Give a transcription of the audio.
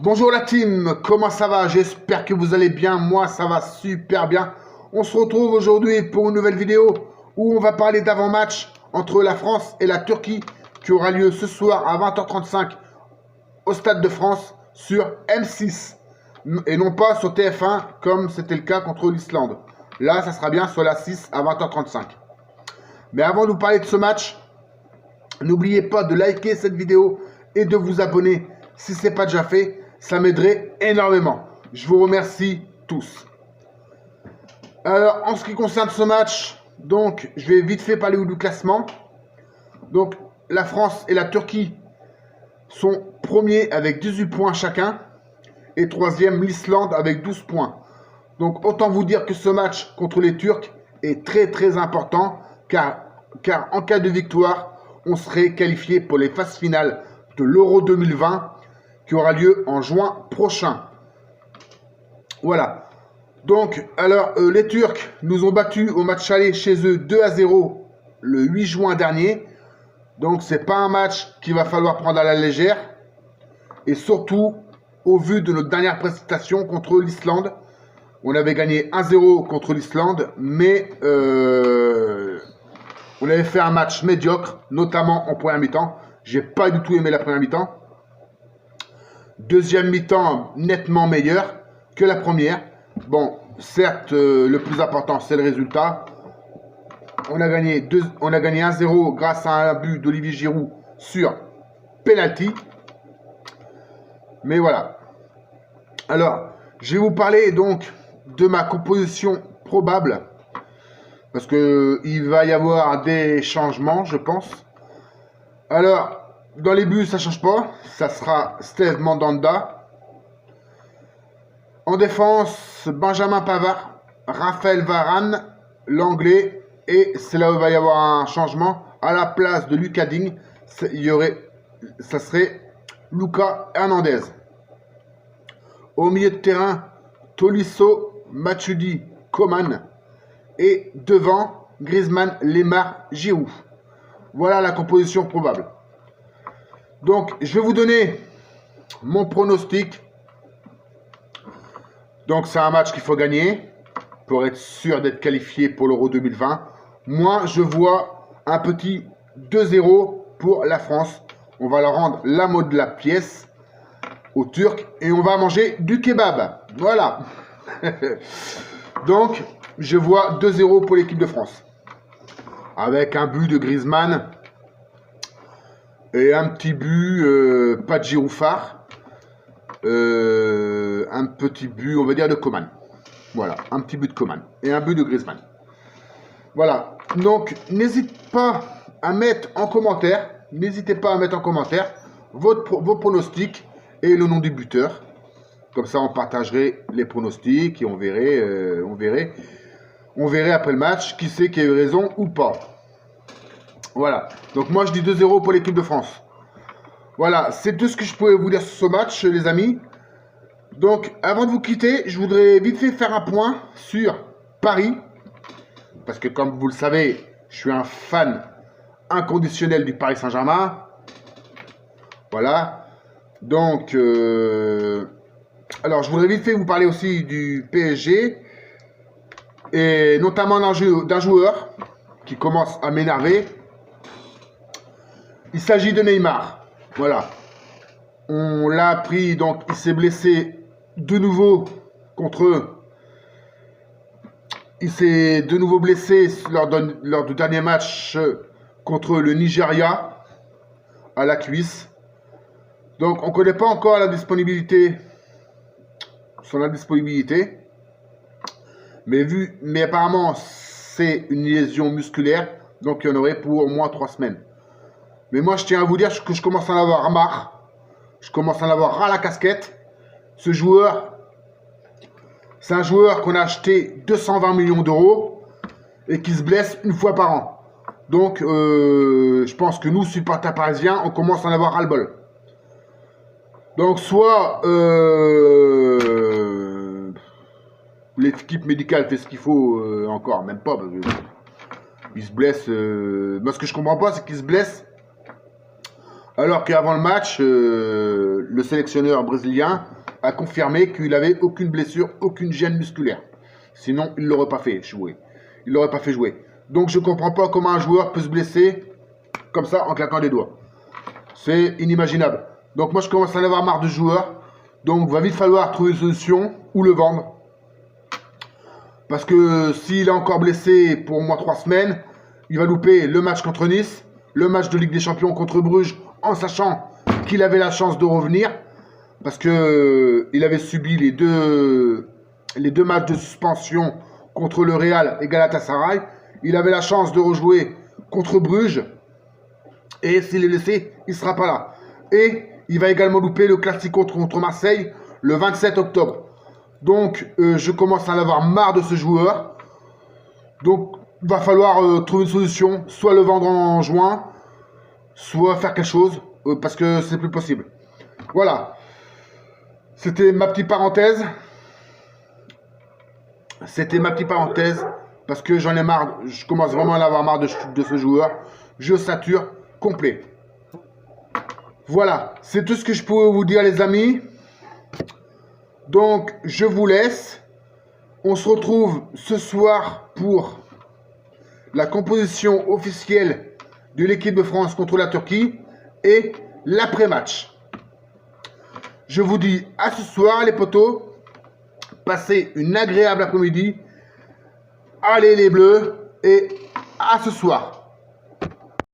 Bonjour la team, comment ça va? J'espère que vous allez bien, moi ça va super bien. On se retrouve aujourd'hui pour une nouvelle vidéo où on va parler d'avant-match entre la France et la Turquie qui aura lieu ce soir à 20h35 au Stade de France sur M6 et non pas sur TF1 comme c'était le cas contre l'Islande. Là ça sera bien sur la 6 à 20h35. Mais avant de vous parler de ce match, n'oubliez pas de liker cette vidéo et de vous abonner si ce n'est pas déjà fait. Ça m'aiderait énormément. Je vous remercie tous. Alors, en ce qui concerne ce match, donc, je vais vite fait parler du classement. Donc, la France et la Turquie sont premiers avec 18 points chacun. Et troisième, l'Islande avec 12 points. Donc, autant vous dire que ce match contre les Turcs est très très important. Car en cas de victoire, on serait qualifié pour les phases finales de l'Euro 2020. Qui aura lieu en juin prochain. Voilà. Donc, alors, les Turcs nous ont battus au match aller chez eux 2-0 le 8 juin dernier. Donc, c'est pas un match qu'il va falloir prendre à la légère. Et surtout, au vu de notre dernière prestation contre l'Islande. On avait gagné 1-0 contre l'Islande, mais on avait fait un match médiocre, notamment en première mi-temps. J'ai pas du tout aimé la première mi-temps. Deuxième mi-temps nettement meilleur que la première. Bon, certes, le plus important, c'est le résultat. On a gagné 1-0 grâce à un but d'Olivier Giroud sur penalty. Mais voilà. Alors, je vais vous parler donc de ma composition probable. Parce qu'il va y avoir des changements, je pense. Alors, dans les buts, ça ne change pas. Ça sera Steve Mandanda. En défense, Benjamin Pavard, Raphaël Varane, l'anglais. Et c'est là où il va y avoir un changement. À la place de Lucas Digne, ça serait Lucas Hernandez. Au milieu de terrain, Tolisso, Matuidi, Coman. Et devant, Griezmann, Lemar, Giroud. Voilà la composition probable. Donc, je vais vous donner mon pronostic. Donc, c'est un match qu'il faut gagner pour être sûr d'être qualifié pour l'Euro 2020. Moi, je vois un petit 2-0 pour la France. On va leur rendre la mot de la pièce aux Turcs et on va manger du kebab. Voilà. Donc, je vois 2-0 pour l'équipe de France. Avec un but de Griezmann. Et un petit but, pas de Giroud phare. Un petit but, on va dire, de Coman. Voilà, un petit but de Coman. Et un but de Griezmann. Voilà. Donc, n'hésitez pas à mettre en commentaire. N'hésitez pas à mettre en commentaire vos pronostics et le nom du buteur. Comme ça, on partagerait les pronostics et on verrait après le match qui c'est qui a eu raison ou pas. Voilà, donc moi je dis 2-0 pour l'équipe de France. Voilà, c'est tout ce que je pouvais vous dire sur ce match, les amis. Donc, avant de vous quitter, je voudrais vite fait faire un point sur Paris. Parce que comme vous le savez, je suis un fan inconditionnel du Paris Saint-Germain. Voilà. Donc, alors je voudrais vite fait vous parler aussi du PSG. Et notamment d'un joueur qui commence à m'énerver. Il s'agit de Neymar. Voilà. On l'a appris, donc il s'est blessé de nouveau contre eux. Il s'est de nouveau blessé lors du dernier match contre le Nigeria à la cuisse. Donc on ne connaît pas encore son indisponibilité. Mais apparemment c'est une lésion musculaire. Donc il y en aurait pour au moins 3 semaines. Mais moi, je tiens à vous dire que je commence à en avoir marre. Je commence à en avoir ras la casquette. Ce joueur, c'est un joueur qu'on a acheté 220 millions d'euros et qui se blesse une fois par an. Donc, je pense que nous, supporters parisiens, on commence à en avoir ras-le-bol. Donc, soit l'équipe médicale fait ce qu'il faut encore, même pas, parce que il se blesse. Moi, ce que je comprends pas, c'est qu'il se blesse. Alors qu'avant le match, le sélectionneur brésilien a confirmé qu'il n'avait aucune blessure, aucune gêne musculaire. Sinon, il ne l'aurait pas fait jouer. Il l'aurait pas fait jouer. Donc, je ne comprends pas comment un joueur peut se blesser comme ça en claquant des doigts. C'est inimaginable. Donc, moi, je commence à en avoir marre de joueurs. Donc, va vite falloir trouver une solution ou le vendre. Parce que s'il est encore blessé pour au moins 3 semaines, il va louper le match contre Nice, le match de Ligue des Champions contre Bruges, en sachant qu'il avait la chance de revenir. Parce que il avait subi les deux matchs de suspension contre le Real et Galatasaray. Il avait la chance de rejouer contre Bruges. Et s'il est blessé, il ne sera pas là. Et il va également louper le Classico contre Marseille le 27 octobre. Donc, je commence à en avoir marre de ce joueur. Donc, il va falloir trouver une solution. Soit le vendre en juin, soit faire quelque chose. Parce que c'est plus possible. Voilà. C'était ma petite parenthèse. Parce que j'en ai marre. Je commence vraiment à en avoir marre de ce joueur. Je sature complet. Voilà. C'est tout ce que je pouvais vous dire, les amis. Donc, je vous laisse. On se retrouve ce soir pour la composition officielle de l'équipe de France contre la Turquie et l'après-match. Je vous dis à ce soir, les potos. Passez une agréable après-midi. Allez les bleus et à ce soir.